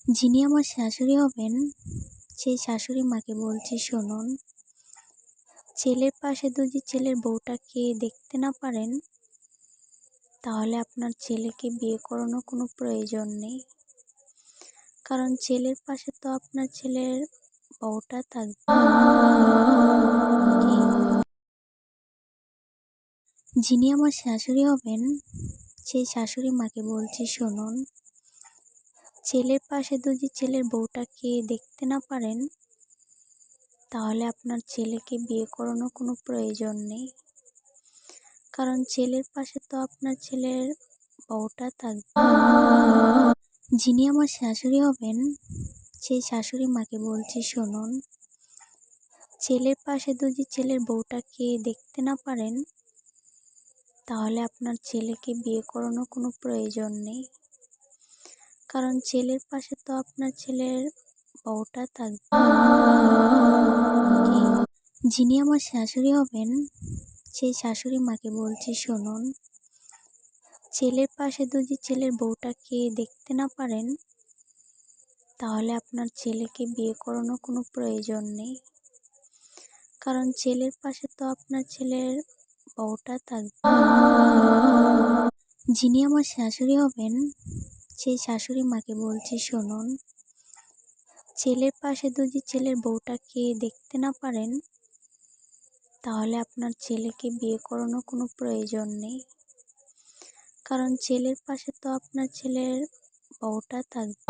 যিনি আমার শাশুড়ি হবেন, সেই শাশুড়ি মাকে বলছি শুনুন, ছেলের পাশে যদি ছেলের বউটাকে দেখতে না পারেন, তাহলে আপনার ছেলেকে বিয়ে করানোর কোনো প্রয়োজন নেই। কারণ ছেলের পাশে তো আপনার ছেলের বউটা থাকবে। যিনি আমার শাশুড়ি হবেন, সেই শাশুড়ি মাকে বলছি শুনুন, ছেলের পাশে যদি ছেলের বউটাকে দেখতে না পারেন, তাহলে আপনার ছেলেকে বিয়ে করানোর কোনো প্রয়োজন নেই। কারণ ছেলের পাশে তো আপনার ছেলের বউটা থাকবে। যিনি আমার শাশুড়ি হবেন, সেই শাশুড়ি মাকে বলছি শুনুন, ছেলের পাশে যদি ছেলের বউটাকে দেখতে না পারেন, তাহলে আপনার ছেলেকে বিয়ে করানোর কোনো প্রয়োজন নেই। কারণ ছেলের পাশে তো আপনার ছেলের বউটা থাকবে। যিনি আমার শাশুড়ি হবেন, সেই শাশুড়ি মাকে বলছি শুনুন, ছেলের পাশে যদি ছেলের বউটাকে দেখতে না পারেন, তাহলে আপনার ছেলেকে বিয়ে করানোর কোনো প্রয়োজন নেই। কারণ ছেলের পাশে তো আপনার ছেলের বউটা থাকবে। যিনি আমার শাশুড়ি হবেন, সেই শাশুড়ি মাকে বলছি শুনুন, ছেলের পাশে যদি ছেলের বউটাকে দেখতে না পারেন, তাহলে আপনার ছেলেকে বিয়ে করানোর কোনো প্রয়োজন নেই। কারণ ছেলের পাশে তো আপনার ছেলের বউটা থাকবে।